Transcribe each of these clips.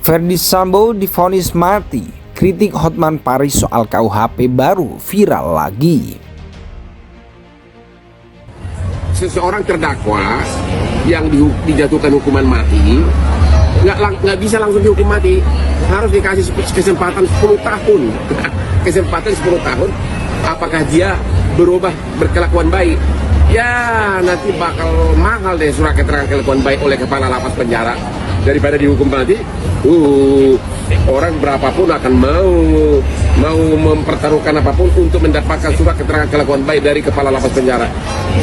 Ferdy Sambo divonis mati, kritik Hotman Paris soal KUHP baru viral lagi. Seseorang terdakwa yang dijatuhkan hukuman mati nggak bisa langsung dihukum mati, harus dikasih kesempatan 10 tahun. Kesempatan 10 tahun, apakah dia berubah berkelakuan baik? Ya nanti bakal mahal deh surat keterangan kelakuan baik oleh kepala lapas penjara daripada dihukum mati. Orang berapapun akan mau mempertaruhkan apapun untuk mendapatkan surat keterangan kelakuan baik dari kepala lapas penjara.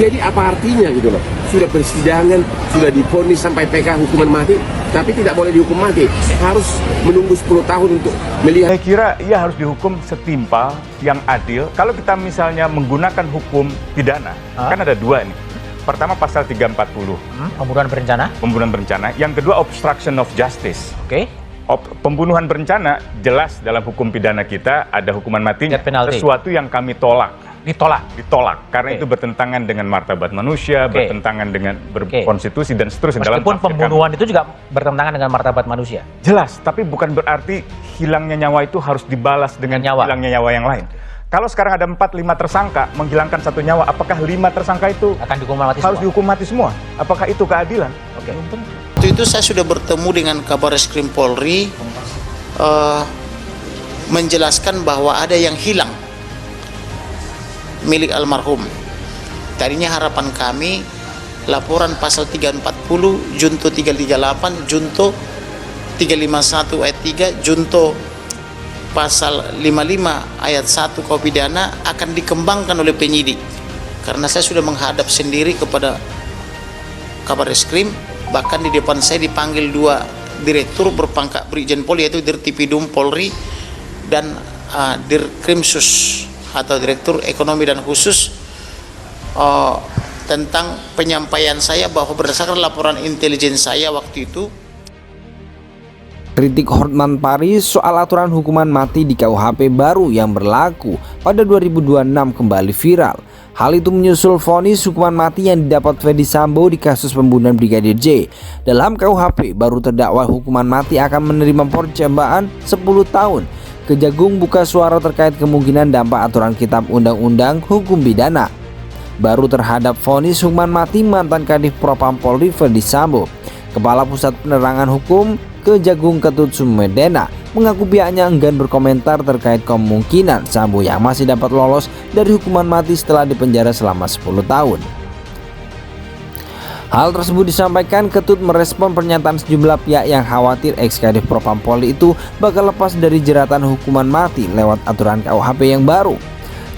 Jadi apa artinya gitu loh? Sudah persidangan, sudah divonis sampai PK hukuman mati, tapi tidak boleh dihukum mati. Harus menunggu 10 tahun untuk melihat. Saya kira ia harus dihukum setimpal, yang adil. Kalau kita misalnya menggunakan hukum pidana, kan ada dua nih. Pertama pasal 340. Pembunuhan berencana. Pembunuhan berencana. Yang kedua obstruction of justice. Oke. Pembunuhan berencana jelas dalam hukum pidana kita ada hukuman matinya. Death penalty. Sesuatu yang kami tolak. Ditolak karena Oke. itu bertentangan dengan martabat manusia, Oke. bertentangan dengan berkonstitusi dan seterusnya. Dalam Meskipun tafsir kami. pembunuhan itu juga bertentangan dengan martabat manusia. Jelas, tapi bukan berarti hilangnya nyawa itu harus dibalas dengan Nyawa. hilangnya nyawa yang lain. Kalau sekarang ada 4-5 tersangka menghilangkan 1 nyawa, apakah 5 tersangka itu Akan dihukum mati harus semua? dihukum mati semua? Apakah itu keadilan? Oke. Waktu itu saya sudah bertemu dengan Kabarreskrim Polri menjelaskan bahwa ada yang hilang milik almarhum. Tadinya harapan kami laporan pasal 340, Junto 338, Junto 351 ayat 3, Junto pasal 55 ayat 1 KUH pidana akan dikembangkan oleh penyidik. Karena saya sudah menghadap sendiri kepada Kabarreskrim, bahkan di depan saya dipanggil 2 direktur berpangkat Brigjen Pol, yaitu Dirtipidum Polri dan Dirkrimsus atau Direktur Ekonomi dan Khusus, tentang penyampaian saya bahwa berdasarkan laporan intelijen saya waktu itu. Kritik Hotman Paris soal aturan hukuman mati di KUHP baru yang berlaku pada 2026 kembali viral. Hal itu menyusul vonis hukuman mati yang didapat Ferdy Sambo di kasus pembunuhan Brigadir J. Dalam KUHP baru terdakwa hukuman mati akan menerima percobaan 10 tahun. Kejagung buka suara terkait kemungkinan dampak aturan Kitab Undang-Undang Hukum Pidana baru terhadap vonis hukuman mati mantan Kadif Propam Polri Ferdy Sambo. Kepala Pusat Penerangan Hukum Kejagung Ketut Sumedana mengaku pihaknya enggan berkomentar terkait kemungkinan Sambo yang masih dapat lolos dari hukuman mati setelah dipenjara selama 10 tahun. Hal tersebut disampaikan Ketut merespon pernyataan sejumlah pihak yang khawatir ex-Kadif Propam Polri itu bakal lepas dari jeratan hukuman mati lewat aturan KUHP yang baru.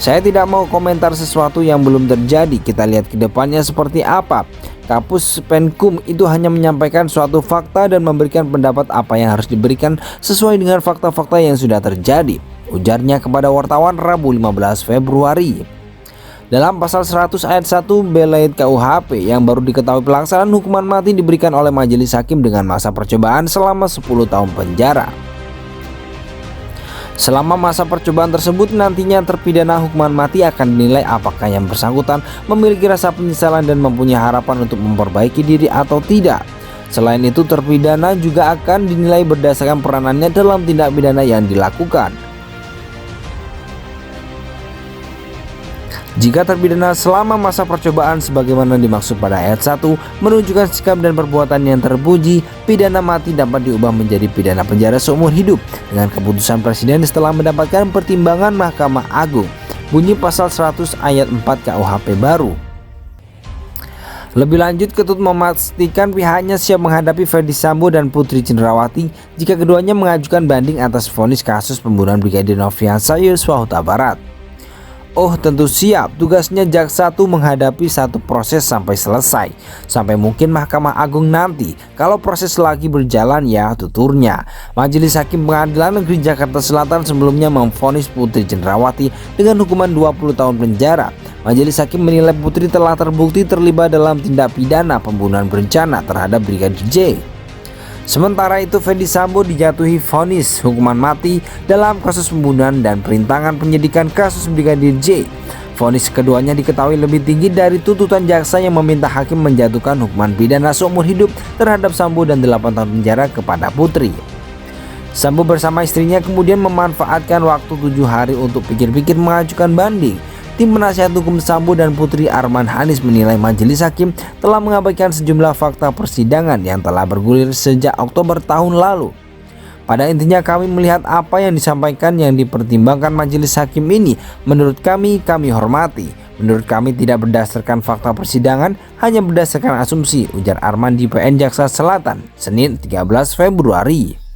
Saya tidak mau komentar sesuatu yang belum terjadi, kita lihat ke depannya seperti apa. Kapus Penkum itu hanya menyampaikan suatu fakta dan memberikan pendapat apa yang harus diberikan sesuai dengan fakta-fakta yang sudah terjadi, ujarnya kepada wartawan Rabu 15 Februari. Dalam pasal 100 ayat 1 Belaid KUHP yang baru diketahui pelaksanaan hukuman mati diberikan oleh majelis hakim dengan masa percobaan selama 10 tahun penjara. Selama masa percobaan tersebut nantinya terpidana hukuman mati akan dinilai apakah yang bersangkutan memiliki rasa penyesalan dan mempunyai harapan untuk memperbaiki diri atau tidak. Selain itu terpidana juga akan dinilai berdasarkan peranannya dalam tindak pidana yang dilakukan. Jika terpidana selama masa percobaan sebagaimana dimaksud pada ayat 1 menunjukkan sikap dan perbuatan yang terpuji, pidana mati dapat diubah menjadi pidana penjara seumur hidup dengan keputusan presiden setelah mendapatkan pertimbangan Mahkamah Agung. Bunyi pasal 100 ayat 4 KUHP baru. Lebih lanjut, Ketut memastikan pihaknya siap menghadapi Ferdy Sambo dan Putri Cenderawati jika keduanya mengajukan banding atas vonis kasus pembunuhan Brigadir Nofriansah Yosua Huta Barat. Oh tentu siap, tugasnya jaksa itu menghadapi satu proses sampai selesai, sampai mungkin Mahkamah Agung nanti. Kalau proses lagi berjalan ya tuturnya. Majelis Hakim Pengadilan Negeri Jakarta Selatan sebelumnya memvonis Putri Cenderawati dengan hukuman 20 tahun penjara. Majelis Hakim menilai Putri telah terbukti terlibat dalam tindak pidana pembunuhan berencana terhadap Brigadir J. Sementara itu Ferdy Sambo dijatuhi vonis hukuman mati dalam kasus pembunuhan dan perintangan penyidikan kasus Brigadir J. Vonis keduanya diketahui lebih tinggi dari tuntutan jaksa yang meminta hakim menjatuhkan hukuman pidana seumur hidup terhadap Sambo dan 8 tahun penjara kepada Putri. Sambo bersama istrinya kemudian memanfaatkan waktu 7 hari untuk pikir-pikir mengajukan banding. Tim penasihat hukum Sambo dan Putri Arman Hanis menilai majelis hakim telah mengabaikan sejumlah fakta persidangan yang telah bergulir sejak Oktober tahun lalu. Pada intinya kami melihat apa yang disampaikan yang dipertimbangkan majelis hakim ini menurut kami hormati. Menurut kami tidak berdasarkan fakta persidangan, hanya berdasarkan asumsi, ujar Arman di PN Jaksa Selatan, Senin 13 Februari.